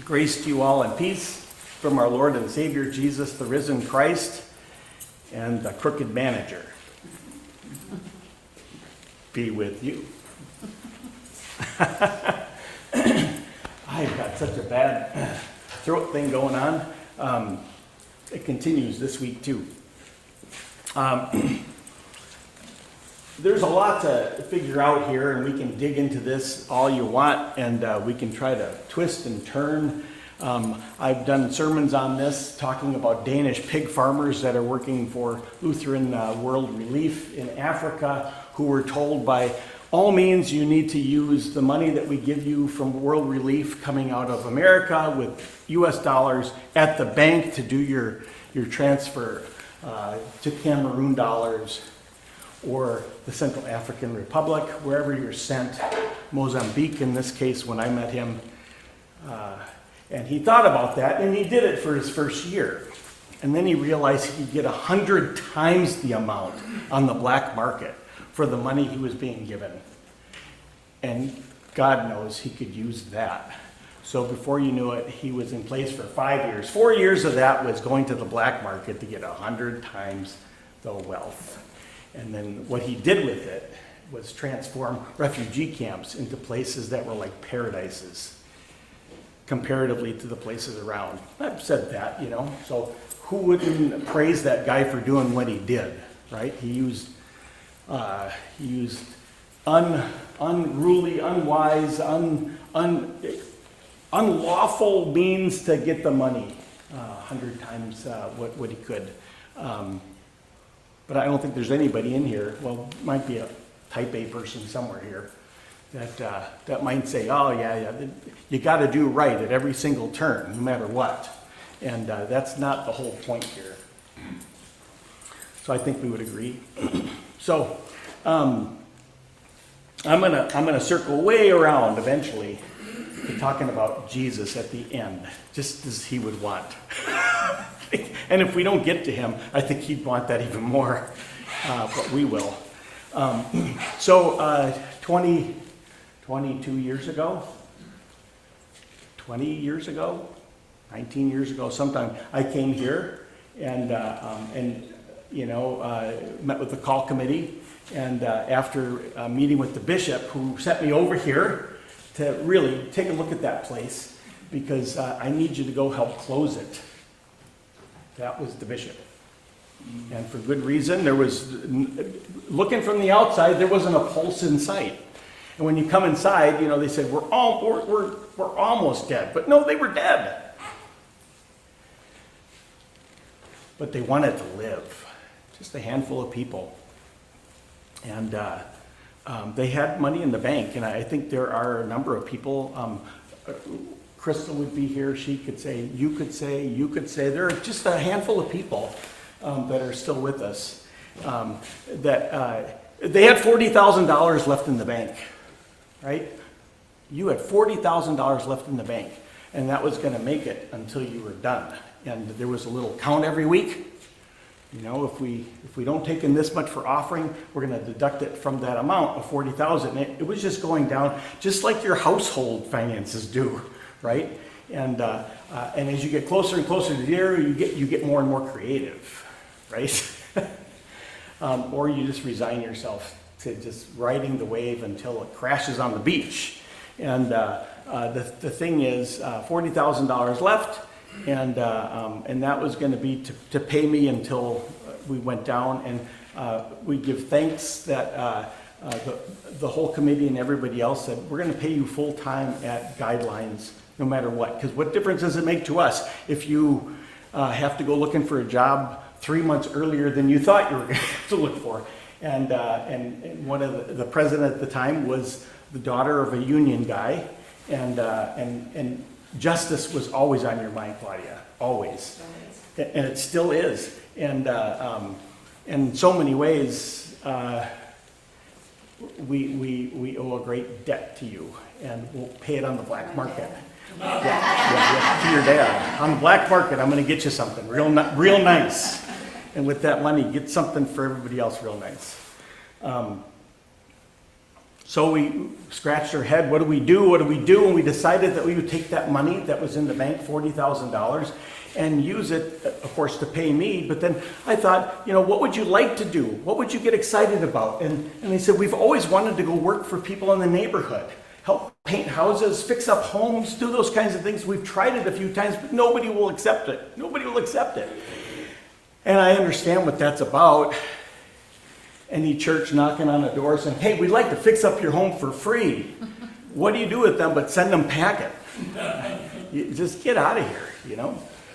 Grace to you all and peace from our Lord and Savior Jesus, the risen Christ, and the crooked manager be with you. I've got such a bad throat thing going on. It continues this week too. There's a lot to figure out here, and we can dig into this all you want, and we can try to twist and turn. I've done sermons on this, talking about Danish pig farmers that are working for Lutheran World Relief in Africa, who were told by all means you need to use the money that we give you from World Relief coming out of America with US dollars at the bank to do your transfer to Cameroon dollars, or the Central African Republic, wherever you're sent, Mozambique in this case when I met him. And he thought about that, and he did it for his first year. And then he realized he could get 100 times the amount on the black market for the money he was being given. And God knows he could use that. So before you knew it, he was in place for 5 years. 4 years of that was going to the black market to get 100 times the wealth. And then what he did with it was transform refugee camps into places that were like paradises, comparatively to the places around. I've said that, you know, so who wouldn't praise that guy for doing what he did, right? He used unruly, unwise, unlawful means to get the money, 100 times what he could. But I don't think there's anybody in here, well, might be a type A person somewhere here, that might say, oh yeah, you got to do right at every single turn, no matter what. And that's not the whole point here. So I think we would agree. So I'm gonna circle way around eventually to talking about Jesus at the end, just as he would want. And if we don't get to him, I think he'd want that even more, but we will. So 22 years ago, 20 years ago, 19 years ago, sometime, I came here and met with the call committee, and after meeting with the bishop, who sent me over here to really take a look at that place, because I need you to go help close it. That was the bishop. And for good reason. There was, looking from the outside, there wasn't a pulse in sight. And when you come inside, you know, they said, we're almost dead. But no, they were dead. But they wanted to live. Just a handful of people. And they had money in the bank. And I think there are a number of people. Crystal would be here. She could say, you could say, you could say. There are just a handful of people that are still with us. They had $40,000 left in the bank, right? You had $40,000 left in the bank, and that was going to make it until you were done. And there was a little count every week. You know, if we don't take in this much for offering, we're going to deduct it from that amount of $40,000. It was just going down, just like your household finances do. Right, and as you get closer and closer to the year, you get more and more creative, right? Or you just resign yourself to just riding the wave until it crashes on the beach. And the thing is, $40,000 left, and that was going to be to pay me until we went down. And we give thanks that the whole committee and everybody else said, we're going to pay you full time at guidelines, no matter what. Because what difference does it make to us if you have to go looking for a job 3 months earlier than you thought you were going to look for? And one of the president at the time was the daughter of a union guy, and justice was always on your mind, Claudia, always, and it still is. And in so many ways, we owe a great debt to you, and we'll pay it on the black market. Yeah, to your dad. On the black market, I'm going to get you something real nice. And with that money, get something for everybody else real nice. So we scratched our head, what do we do? What do we do? And we decided that we would take that money that was in the bank, $40,000, and use it, of course, to pay me. But then I thought, what would you like to do? What would you get excited about? And they said, we've always wanted to go work for people in the neighborhood. Help paint houses, fix up homes, do those kinds of things. We've tried it a few times, but nobody will accept it. Nobody will accept it. And I understand what that's about. Any church knocking on a door saying, hey, we'd like to fix up your home for free. What do you do with them but send them packing? You just get out of here,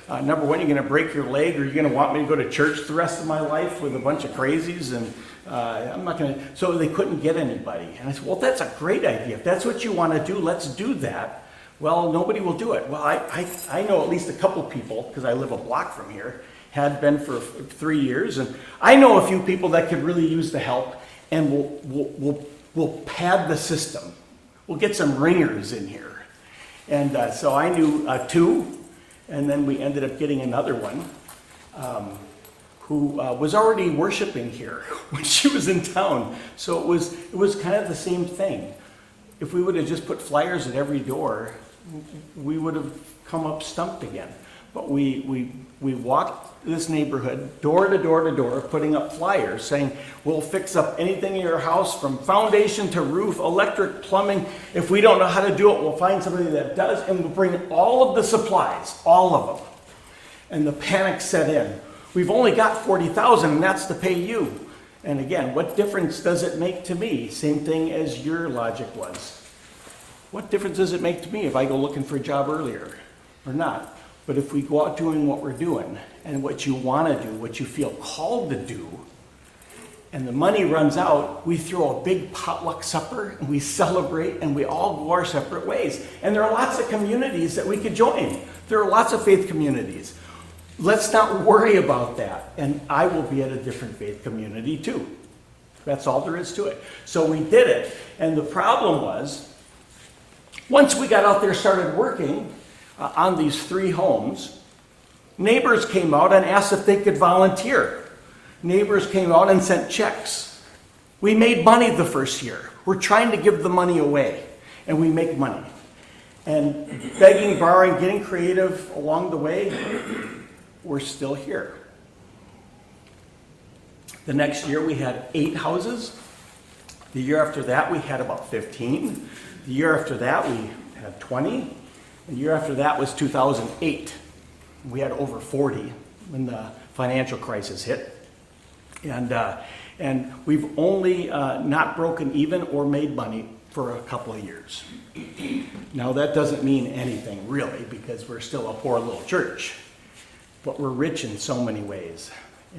Number one, you're going to break your leg, or you're going to want me to go to church the rest of my life with a bunch of crazies, and I'm not going to. So they couldn't get anybody. And I said, well, that's a great idea. If that's what you want to do, let's do that. Well, nobody will do it. Well, I know at least a couple people, because I live a block from here, had been for 3 years, and I know a few people that could really use the help, and we'll pad the system. We'll get some ringers in here. And so I knew 2. And then we ended up getting another one who was already worshiping here when she was in town. So it was kind of the same thing. If we would have just put flyers at every door, we would have come up stumped again. But we walked this neighborhood door to door to door, putting up flyers saying, we'll fix up anything in your house from foundation to roof, electric, plumbing. If we don't know how to do it, we'll find somebody that does, and we'll bring all of the supplies, all of them. And the panic set in. We've only got $40,000, and that's to pay you. And again, what difference does it make to me? Same thing as your logic was. What difference does it make to me if I go looking for a job earlier or not? But if we go out doing what we're doing, and what you want to do, what you feel called to do, and the money runs out, we throw a big potluck supper, and we celebrate, and we all go our separate ways. And there are lots of communities that we could join. There are lots of faith communities. Let's not worry about that. And I will be at a different faith community too. That's all there is to it. So we did it. And the problem was, once we got out there, started working on these 3 homes, neighbors came out and asked if they could volunteer. Neighbors came out and sent checks. We made money the first year. We're trying to give the money away, and we make money. And begging, borrowing, getting creative along the way, we're still here. The next year we had 8 houses. The year after that we had about 15. The year after that we had 20. The year after that was 2008. We had over 40 when the financial crisis hit. And we've only not broken even or made money for a couple of years. Now that doesn't mean anything really, because we're still a poor little church, but we're rich in so many ways.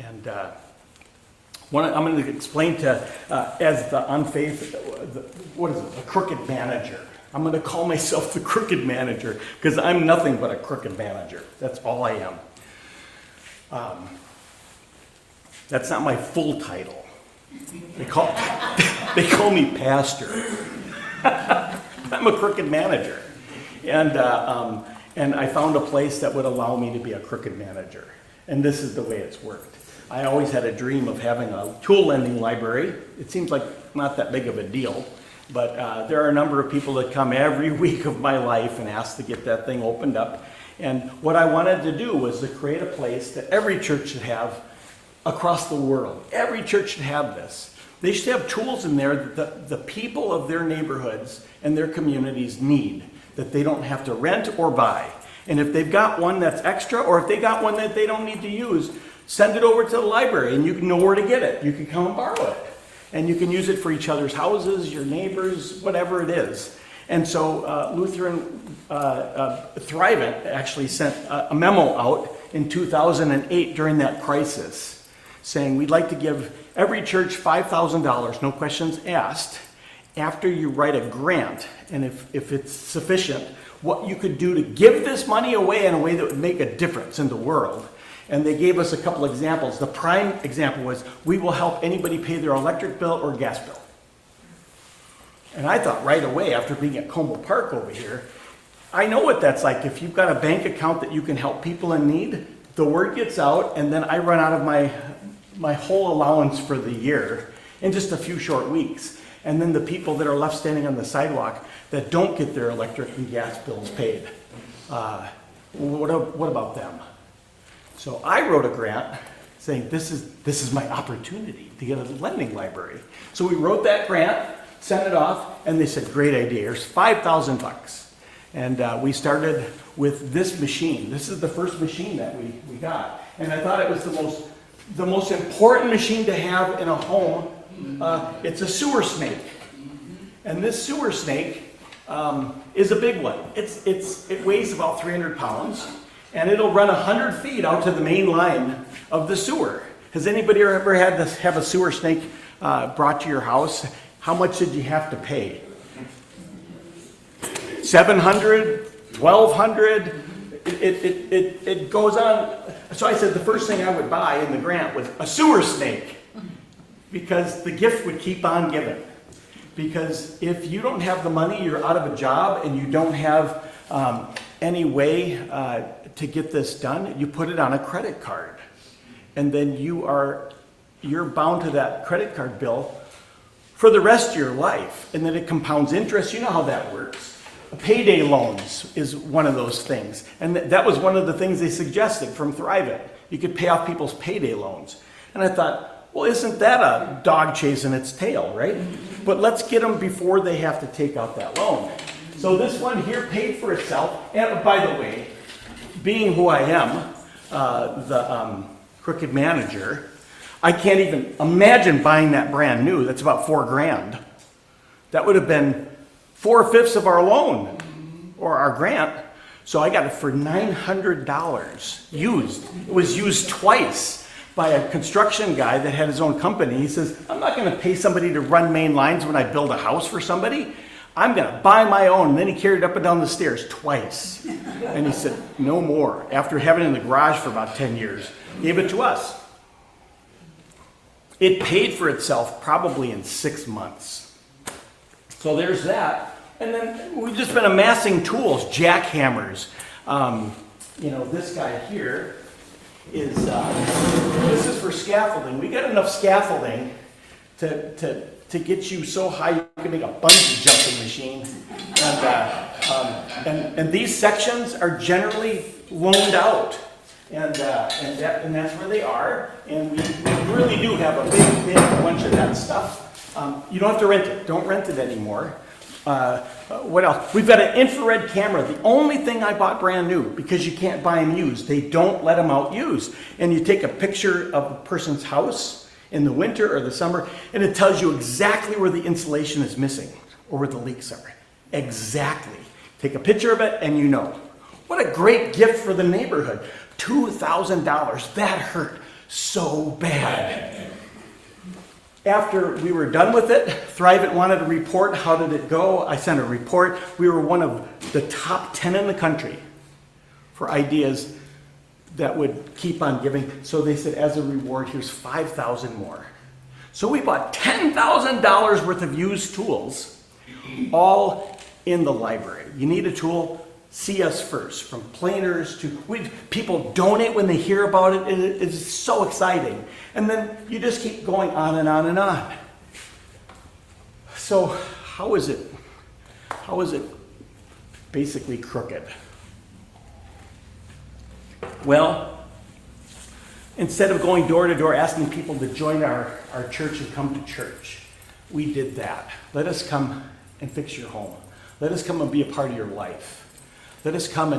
And I'm going to explain to, as the crooked manager. I'm going to call myself the crooked manager, because I'm nothing but a crooked manager. That's all I am. That's not my full title. They call me pastor. I'm a crooked manager. And I found a place that would allow me to be a crooked manager. And this is the way it's worked. I always had a dream of having a tool lending library. It seems like not that big of a deal. But there are a number of people that come every week of my life and ask to get that thing opened up. And what I wanted to do was to create a place that every church should have across the world. Every church should have this. They should have tools in there that the people of their neighborhoods and their communities need, that they don't have to rent or buy. And if they've got one that's extra, or if they got one that they don't need to use, send it over to the library and you can know where to get it. You can come and borrow it. And you can use it for each other's houses, your neighbors, whatever it is. And so Lutheran Thrivent actually sent a memo out in 2008 during that crisis, saying we'd like to give every church $5,000, no questions asked, after you write a grant, and if it's sufficient, what you could do to give this money away in a way that would make a difference in the world. And they gave us a couple examples. The prime example was, we will help anybody pay their electric bill or gas bill. And I thought right away, after being at Como Park over here, I know what that's like. If you've got a bank account that you can help people in need, the word gets out, and then I run out of my whole allowance for the year in just a few short weeks. And then the people that are left standing on the sidewalk that don't get their electric and gas bills paid. What about them? So I wrote a grant saying this is my opportunity to get a lending library. So we wrote that grant, sent it off, and they said, great idea, here's $5,000. And we started with this machine. This is the first machine that we got. And I thought it was the most important machine to have in a home. It's a sewer snake. And this sewer snake is a big one. It weighs about 300 pounds, and it'll run 100 feet out to the main line of the sewer. Has anybody ever had to have a sewer snake brought to your house? How much did you have to pay? $700, $1,200. It goes on. So I said the first thing I would buy in the grant was a sewer snake, because the gift would keep on giving. Because if you don't have the money, you're out of a job, and you don't have any way to get this done, you put it on a credit card. And then you're bound to that credit card bill for the rest of your life. And then it compounds interest. You know how that works. Payday loans is one of those things. And that was one of the things they suggested from Thrive It. You could pay off people's payday loans. And I thought, well, isn't that a dog chasing its tail, right? But let's get them before they have to take out that loan. So this one here paid for itself. And by the way, being who I am, the crooked manager, I can't even imagine buying that brand new. That's about $4,000. That would have been 4/5 of our loan or our grant. So I got it for $900 used. It was used twice by a construction guy that had his own company. He says, I'm not going to pay somebody to run main lines when I build a house for somebody. I'm going to buy my own. And then he carried it up and down the stairs twice. And he said, no more. After having it in the garage for about 10 years, gave it to us. It paid for itself probably in 6 months. So there's that. And then we've just been amassing tools, jackhammers. This guy here is, this is for scaffolding. We got enough scaffolding to get you so high you can make a bungee jumping machine. And these sections are generally loaned out. And that's where they are. And we really do have a big bunch of that stuff. You don't have to rent it. Don't rent it anymore. What else? We've got an infrared camera. The only thing I bought brand new, because you can't buy them used. They don't let them out used. And you take a picture of a person's house in the winter or the summer, and it tells you exactly where the insulation is missing or where the leaks are. Exactly. Take a picture of it and you know. What a great gift for the neighborhood. $2,000. That hurt so bad. After we were done with it, Thrive It wanted a report. How did it go? I sent a report. We were one of the top 10 in the country for ideas that would keep on giving. So they said, as a reward, here's 5,000 more. So we bought $10,000 worth of used tools, all in the library. You need a tool, see us first. From planers to, people donate when they hear about it. It's so exciting. And then you just keep going on and on and on. So how is it basically crooked? Well, instead of going door to door asking people to join our church and come to church, we did that. Let us come and fix your home. Let us come and be a part of your life. Let us come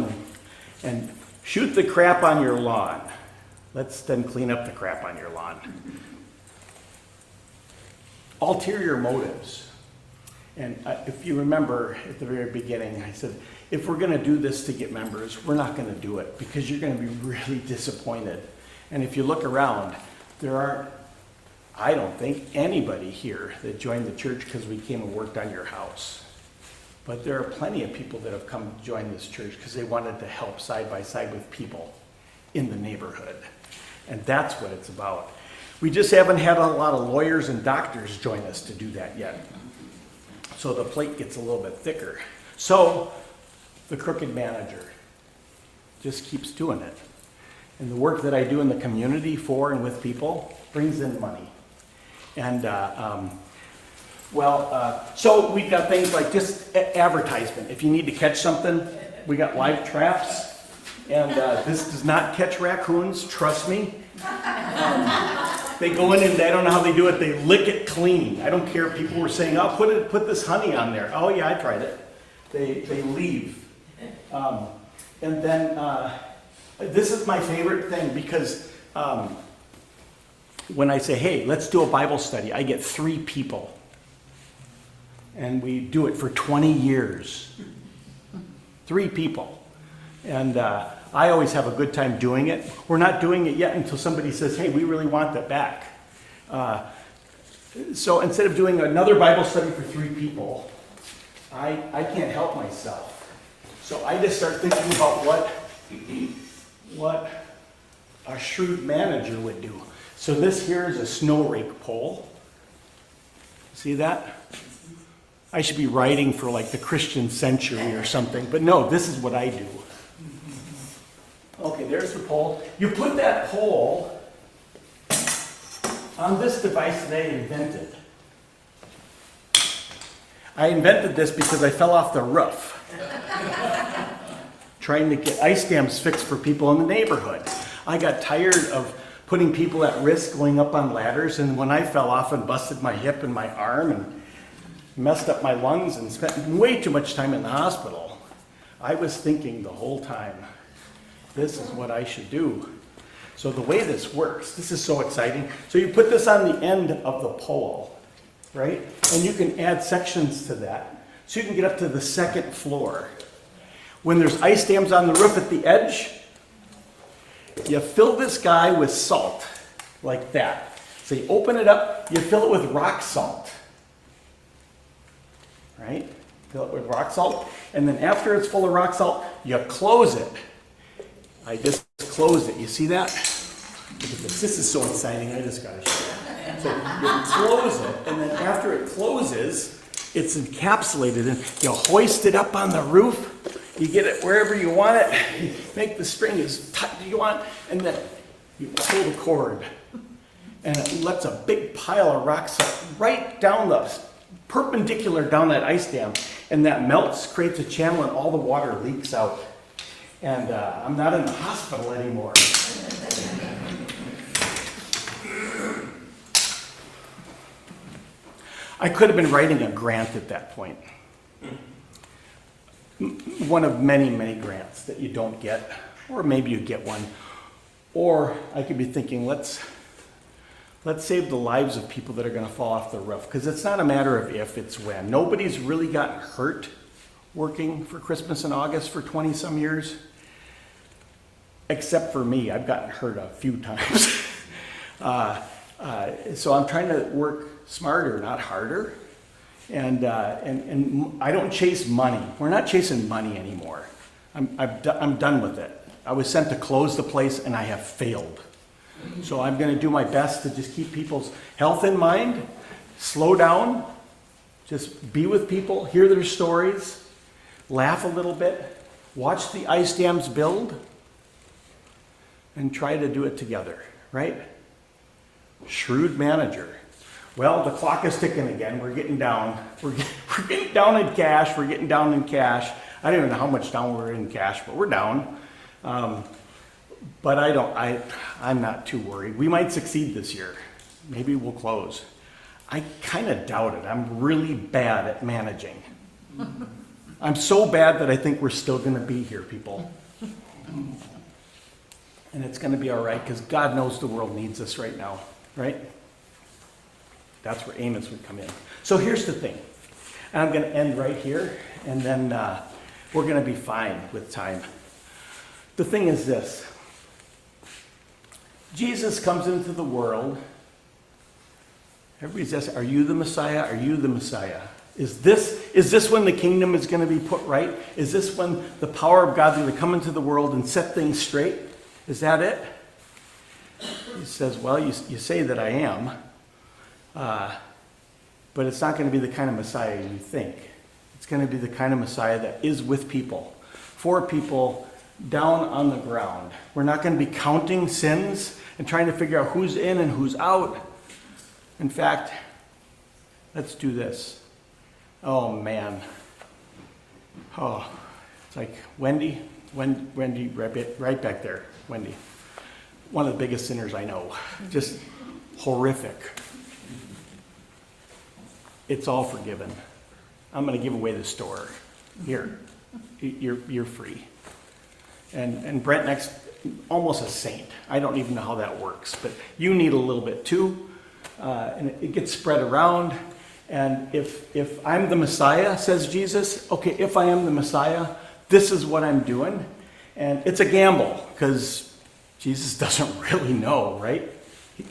and shoot the crap on your lawn. Let's then clean up the crap on your lawn. Ulterior motives. And if you remember at the very beginning, I said, if we're going to do this to get members, we're not going to do it because you're going to be really disappointed. And if you look around, there aren't, I don't think, anybody here that joined the church because we came and worked on your house. But there are plenty of people that have come to join this church because they wanted to help side by side with people in the neighborhood. And that's what it's about. We just haven't had a lot of lawyers and doctors join us to do that yet. So the plate gets a little bit thicker. So the crooked manager just keeps doing it. And the work that I do in the community for and with people brings in money. And Well, so we've got things like just advertisement. If you need to catch something, we got live traps. And this does not catch raccoons, trust me. They go in and I don't know how they do it. They lick it clean. I don't care if people were saying, "Oh, put this honey on there." Oh yeah, I tried it. They leave. And then this is my favorite thing because when I say, "Hey, let's do a Bible study," I get 3 people. And we do it for 20 years. 3 people. And I always have a good time doing it. We're not doing it yet until somebody says, "Hey, we really want that back." So instead of doing another Bible study for 3 people, I can't help myself. So I just start thinking about what a shrewd manager would do. So this here is a snow rake pole. See that? I should be writing for like the Christian Century or something, but no, this is what I do. Okay, there's the pole. You put that pole on this device that I invented. I invented this because I fell off the roof trying to get ice dams fixed for people in the neighborhood. I got tired of putting people at risk going up on ladders, and when I fell off and busted my hip and my arm and messed up my lungs and spent way too much time in the hospital, I was thinking the whole time, this is what I should do. So the way this works, this is so exciting. So you put this on the end of the pole, right? And you can add sections to that. So you can get up to the 2nd floor. When there's ice dams on the roof at the edge, you fill this guy with salt, like that. So you open it up, you fill it with rock salt. Right? Fill it with rock salt. And then after it's full of rock salt, you close it. I just closed it. You see that? Look at this. This is so exciting. I just got to show you. So you close it, and then after it closes, it's encapsulated, and you hoist it up on the roof. You get it wherever you want it. You make the string as tight as you want, and then you pull the cord. And it lets a big pile of rock salt right down perpendicular down that ice dam, and that melts, creates a channel, and all the water leaks out. And I'm not in the hospital anymore. I could have been writing a grant at that point. One of many, many grants that you don't get, or maybe you get one. Or I could be thinking, let's save the lives of people that are going to fall off the roof. Because it's not a matter of if, it's when. Nobody's really gotten hurt working for Christmas in August for 20-some years. Except for me. I've gotten hurt a few times. So I'm trying to work smarter, not harder. And I don't chase money. We're not chasing money anymore. I'm done with it. I was sent to close the place, and I have failed. So I'm going to do my best to just keep people's health in mind, slow down, just be with people, hear their stories, laugh a little bit, watch the ice dams build, and try to do it together, right? Shrewd manager. Well, the clock is ticking again. We're getting down. We're getting down in cash. We're getting down in cash. I don't even know how much down we're in cash, but we're down. But I'm not too worried. We might succeed this year. Maybe we'll close. I kind of doubt it. I'm really bad at managing. I'm so bad that I think we're still going to be here, people. And it's going to be all right because God knows the world needs us right now, right? That's where Amos would come in. So here's the thing. And I'm going to end right here, and then we're going to be fine with time. The thing is this. Jesus comes into the world. Everybody's asking, are you the Messiah? Are you the Messiah? Is this when the kingdom is going to be put right? Is this when the power of God's going to come into the world and set things straight? Is that it? He says, well, you say that I am, but it's not going to be the kind of Messiah you think. It's going to be the kind of Messiah that is with people, for people, down on the ground. We're not going to be counting sins and trying to figure out who's in and who's out. In fact, Let's do this. Oh, man. Oh, it's like Wendy, right back there, Wendy. One of the biggest sinners I know. Just horrific. It's all forgiven. I'm going to give away the store. Here, you're free. And Brent next, almost a saint. I don't even know how that works, but you need a little bit too. And it gets spread around. And if I'm the Messiah, says Jesus, okay, if I am the Messiah, this is what I'm doing. And it's a gamble, because Jesus doesn't really know, right?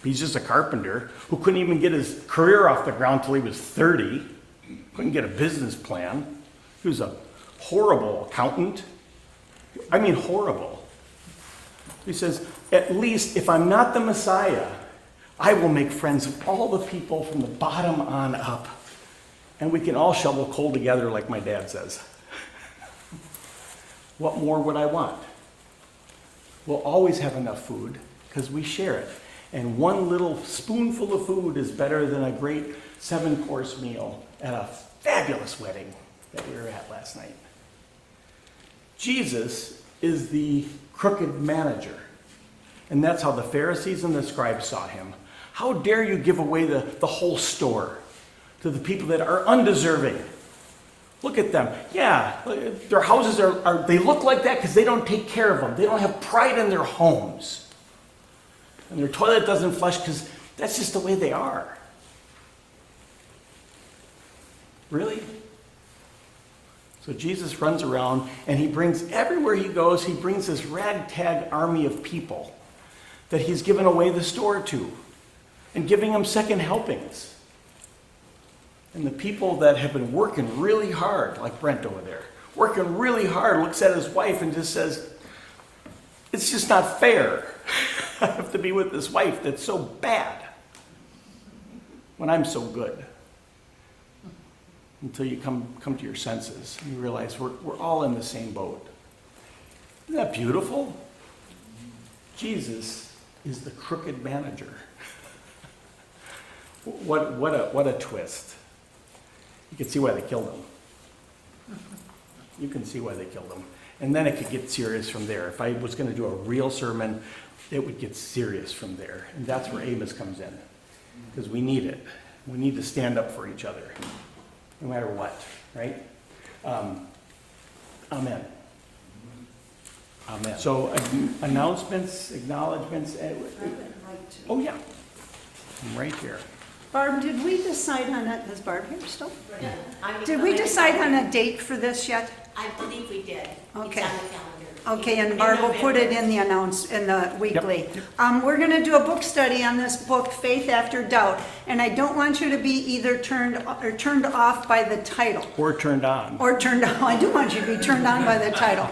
He's just a carpenter who couldn't even get his career off the ground till he was 30. Couldn't get a business plan. He was a horrible accountant. I mean, horrible. He says, at least if I'm not the Messiah, I will make friends of all the people from the bottom on up. And we can all shovel coal together like my dad says. What more would I want? We'll always have enough food because we share it. And one little spoonful of food is better than a great 7-course meal at a fabulous wedding that we were at last night. Jesus is the crooked manager. And that's how the Pharisees and the scribes saw him. How dare you give away the whole store to the people that are undeserving? Look at them. Yeah, their houses they look like that because they don't take care of them. They don't have pride in their homes. And their toilet doesn't flush because that's just the way they are. Really? So Jesus runs around and he brings, everywhere he goes, he brings this ragtag army of people that he's given away the store to and giving them second helpings. And the people that have been working really hard, like Brent over there, working really hard, looks at his wife and just says, it's just not fair. I have to be with this wife that's so bad when I'm so good. Until you come to your senses and you realize we're all in the same boat. Isn't that beautiful? Jesus is the crooked manager. What a twist. You can see why they killed him. You can see why they killed him. And then it could get serious from there. If I was going to do a real sermon, it would get serious from there. And that's where Amos comes in. Because we need it. We need to stand up for each other. No matter what, right? Amen. Amen. So announcements, acknowledgements. I would like to. Oh yeah, I'm right here. Barb, did we decide on it? Is Barb here still? Yeah. Did we decide on a date for this yet? I believe we did. Okay. It's on the calendar. Okay, and In Barb will put it November. in the weekly. We're going to do a book study on this book, Faith After Doubt, and I don't want you to be either turned off by the title. Or turned on. Or turned on. I do want you to be turned on by the title.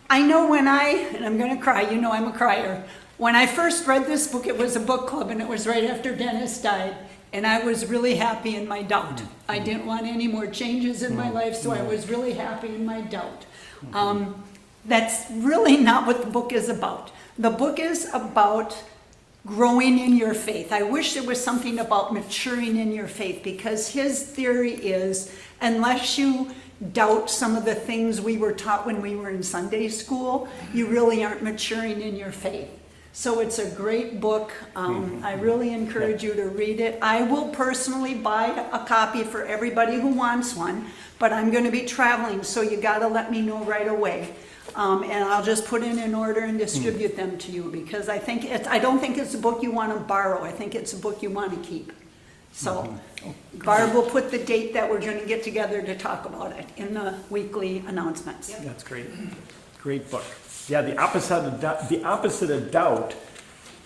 I know and I'm going to cry, you know I'm a crier. When I first read this book, it was a book club, and it was right after Dennis died. And I was really happy in my doubt. I didn't want any more changes in my life, so I was really happy in my doubt. That's really not what the book is about. The book is about growing in your faith. I wish there was something about maturing in your faith, because his theory is, unless you doubt some of the things we were taught when we were in Sunday school, you really aren't maturing in your faith. So it's a great book. I really encourage you to read it. I will personally buy a copy for everybody who wants one, but I'm going to be traveling, so you got to let me know right away. And I'll just put it in order and distribute them to you, because I don't think it's a book you want to borrow. I think it's a book you want to keep. So Barb will put the date that we're going to get together to talk about it in the weekly announcements. Yep. That's great. Great book. Yeah, the opposite of doubt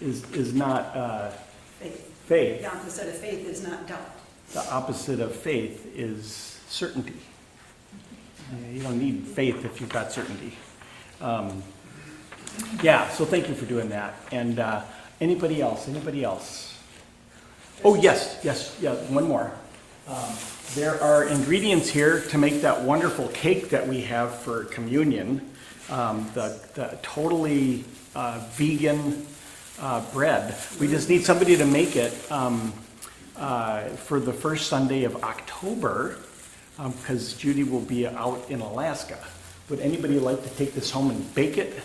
is not faith. The opposite of faith is not doubt. The opposite of faith is certainty. You don't need faith if you've got certainty. Yeah, so thank you for doing that. And anybody else? Oh, yes, yeah, one more. There are ingredients here to make that wonderful cake that we have for communion. The totally vegan bread. We just need somebody to make it. for the first Sunday of October, because Judy will be out in Alaska. Would anybody like to take this home and bake it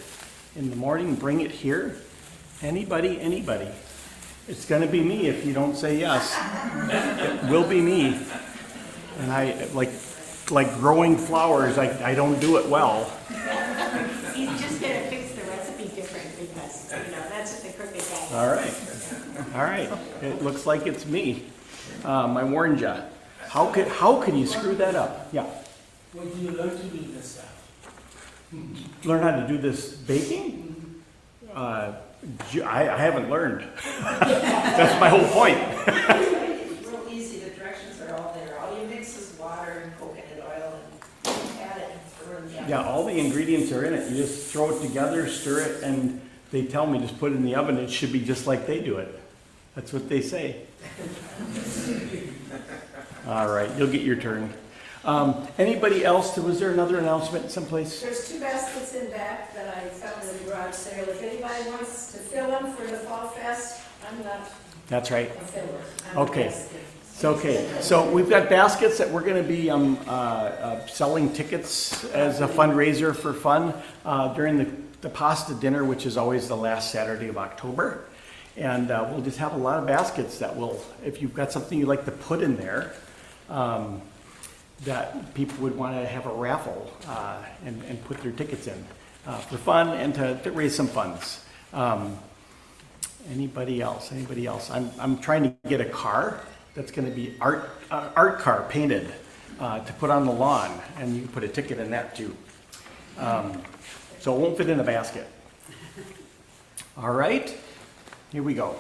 in the morning, bring it here? Anybody, anybody? It's gonna be me if you don't say yes. It will be me. And I, like growing flowers, I don't do it well. You just gotta fix the recipe different because, that's what the crooked guy. All right. It looks like it's me. I warned you. How could you screw that up? Yeah. When do you learn to do this stuff? Learn how to do this baking? I haven't learned. That's my whole point. It's real easy, the directions are all there. All you mix is water and coconut oil and add it and throw it in. Yeah, all the ingredients are in it. You just throw it together, stir it, and they tell me just put it in the oven. It should be just like they do it. That's what they say. All right, you'll get your turn. Anybody else? Was there another announcement someplace? There's 2 baskets in back that I found in the garage sale. If anybody wants to fill them for the Fall Fest, I'm not That's right. a filler. I'm a Okay. basket. It's okay. So we've got baskets that we're going to be selling tickets as a fundraiser for fun during the pasta dinner, which is always the last Saturday of October. And we'll just have a lot of baskets that will, if you've got something you'd like to put in there, that people would want to have a raffle and put their tickets in for fun and to raise some funds. Anybody else? Anybody else? I'm trying to get a car that's going to be art car painted to put on the lawn, and you can put a ticket in that too. So it won't fit in a basket. All right, here we go.